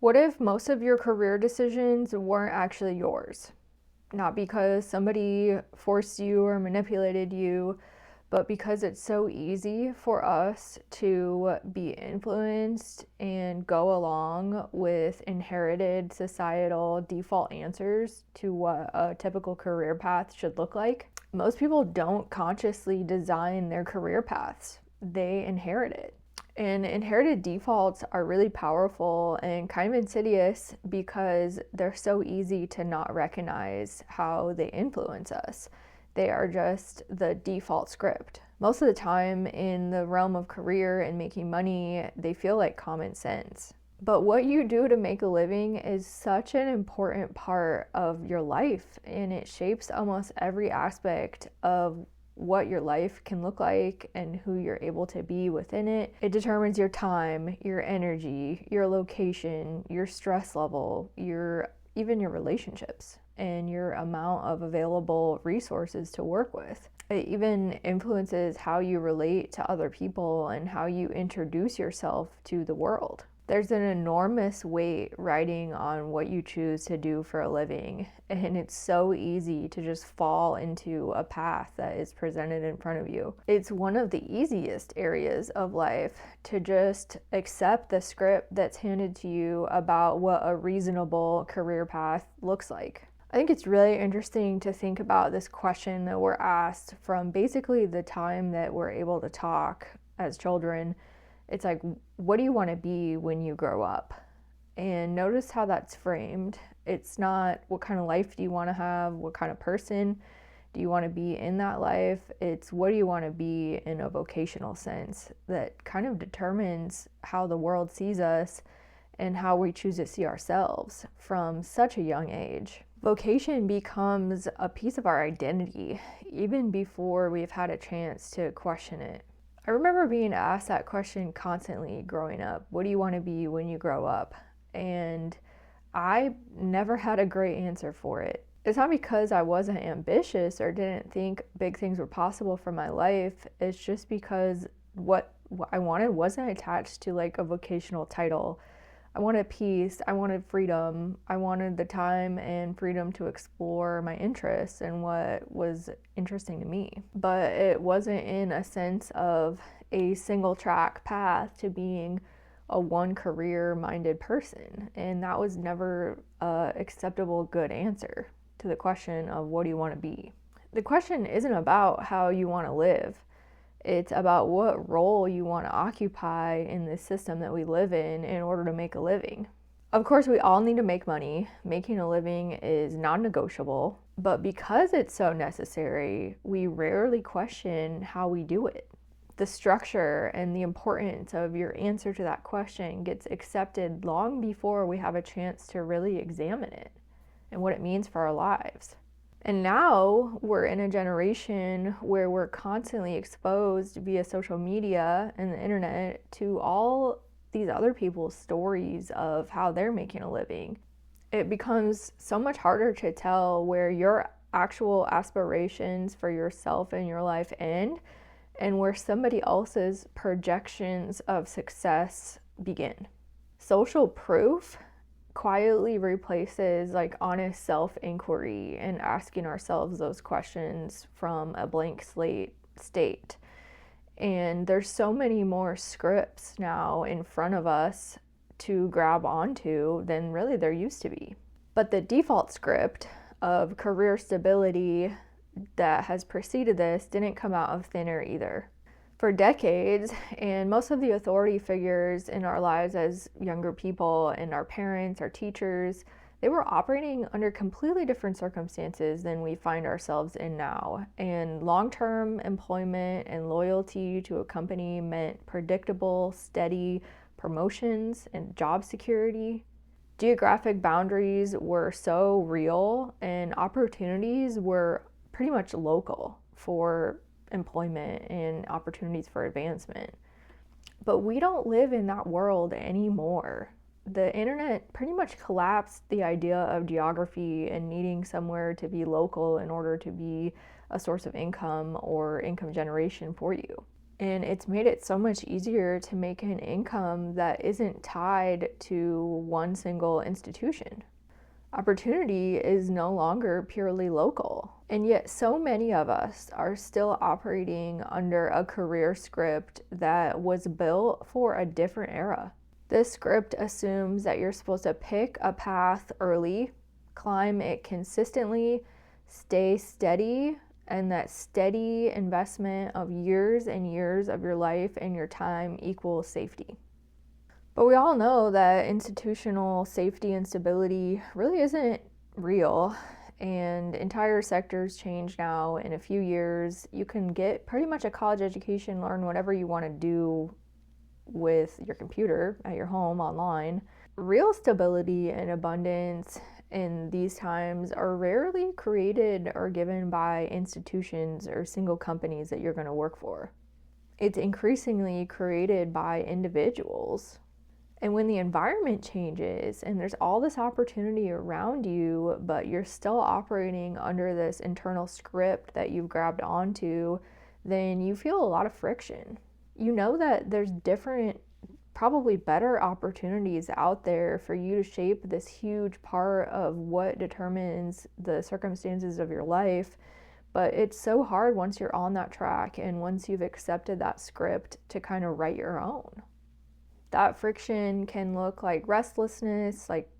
What if most of your career decisions weren't actually yours? Not because somebody forced you or manipulated you, but because it's so easy for us to be influenced and go along with inherited societal default answers to what a typical career path should look like. Most people don't consciously design their career paths, they inherit it. And inherited defaults are really powerful and kind of insidious because they're so easy to not recognize how they influence us. They are just the default script. Most of the time, in the realm of career and making money, they feel like common sense. But what you do to make a living is such an important part of your life, and it shapes almost every aspect of what your life can look like and who you're able to be within it. It determines your time, your energy, your location, your stress level, even your relationships, and your amount of available resources to work with. It even influences how you relate to other people and how you introduce yourself to the world. There's an enormous weight riding on what you choose to do for a living, and it's so easy to just fall into a path that is presented in front of you. It's one of the easiest areas of life to just accept the script that's handed to you about what a reasonable career path looks like. I think it's really interesting to think about this question that we're asked from basically the time that we're able to talk as children. It's like, what do you want to be when you grow up? And notice how that's framed. It's not what kind of life do you want to have, what kind of person do you want to be in that life. It's what do you want to be in a vocational sense that kind of determines how the world sees us and how we choose to see ourselves from such a young age. Vocation becomes a piece of our identity even before we've had a chance to question it. I remember being asked that question constantly growing up. What do you want to be when you grow up? And I never had a great answer for it. It's not because I wasn't ambitious or didn't think big things were possible for my life. It's just because what I wanted wasn't attached to like a vocational title. I wanted peace, I wanted freedom, I wanted the time and freedom to explore my interests and what was interesting to me. But it wasn't in a sense of a single track path to being a one career minded person. And that was never an acceptable good answer to the question of what do you want to be. The question isn't about how you want to live. It's about what role you want to occupy in this system that we live in order to make a living. Of course, we all need to make money. Making a living is non-negotiable, but because it's so necessary, we rarely question how we do it. The structure and the importance of your answer to that question gets accepted long before we have a chance to really examine it and what it means for our lives. And now we're in a generation where we're constantly exposed via social media and the internet to all these other people's stories of how they're making a living. It becomes so much harder to tell where your actual aspirations for yourself and your life end and where somebody else's projections of success begin. Social proof quietly replaces like honest self-inquiry and asking ourselves those questions from a blank slate state. And there's so many more scripts now in front of us to grab onto than really there used to be. But the default script of career stability that has preceded this didn't come out of thin air either. For decades, and most of the authority figures in our lives as younger people and our parents, our teachers, they were operating under completely different circumstances than we find ourselves in now. And long-term employment and loyalty to a company meant predictable, steady promotions and job security. Geographic boundaries were so real and opportunities were pretty much local for employment and opportunities for advancement. But we don't live in that world anymore. The internet pretty much collapsed the idea of geography and needing somewhere to be local in order to be a source of income or income generation for you. And it's made it so much easier to make an income that isn't tied to one single institution. Opportunity is no longer purely local. And yet, so many of us are still operating under a career script that was built for a different era. This script assumes that you're supposed to pick a path early, climb it consistently, stay steady, and that steady investment of years and years of your life and your time equals safety. But we all know that institutional safety and stability really isn't real, and entire sectors change now. In a few years, you can get pretty much a college education, learn whatever you want to do with your computer at your home online. Real stability and abundance in these times are rarely created or given by institutions or single companies that you're going to work for. It's increasingly created by individuals. And when the environment changes and there's all this opportunity around you, but you're still operating under this internal script that you've grabbed onto, then you feel a lot of friction. You know that there's different, probably better opportunities out there for you to shape this huge part of what determines the circumstances of your life, but it's so hard once you're on that track and once you've accepted that script to kind of write your own. That friction can look like restlessness, like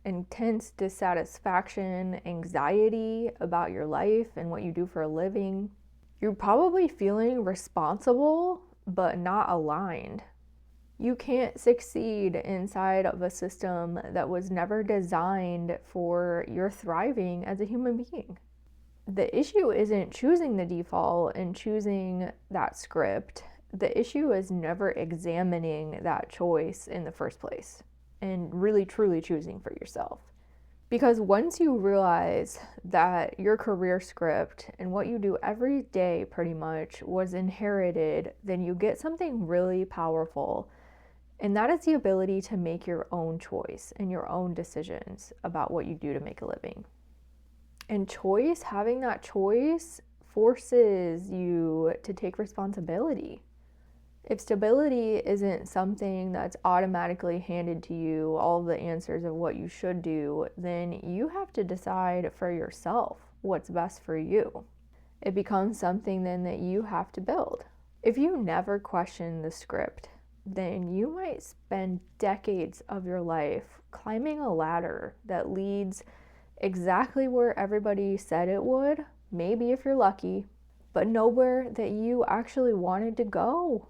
intense dissatisfaction, anxiety about your life and what you do for a living. You're probably feeling responsible, but not aligned. You can't succeed inside of a system that was never designed for your thriving as a human being. The issue isn't choosing the default and choosing that script. The issue is never examining that choice in the first place and really truly choosing for yourself. Because once you realize that your career script and what you do every day pretty much was inherited, then you get something really powerful. And that is the ability to make your own choice and your own decisions about what you do to make a living. And choice, having that choice, forces you to take responsibility. If stability isn't something that's automatically handed to you, all the answers of what you should do, then you have to decide for yourself what's best for you. It becomes something then that you have to build. If you never question the script, then you might spend decades of your life climbing a ladder that leads exactly where everybody said it would, maybe if you're lucky, but nowhere that you actually wanted to go.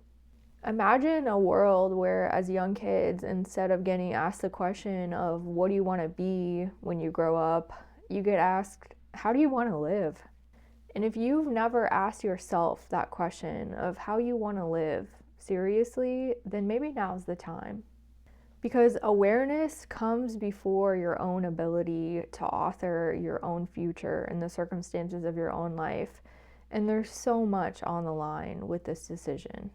Imagine a world where, as young kids, instead of getting asked the question of what do you want to be when you grow up, you get asked, how do you want to live? And if you've never asked yourself that question of how you want to live seriously, then maybe now's the time. Because awareness comes before your own ability to author your own future and the circumstances of your own life. And there's so much on the line with this decision.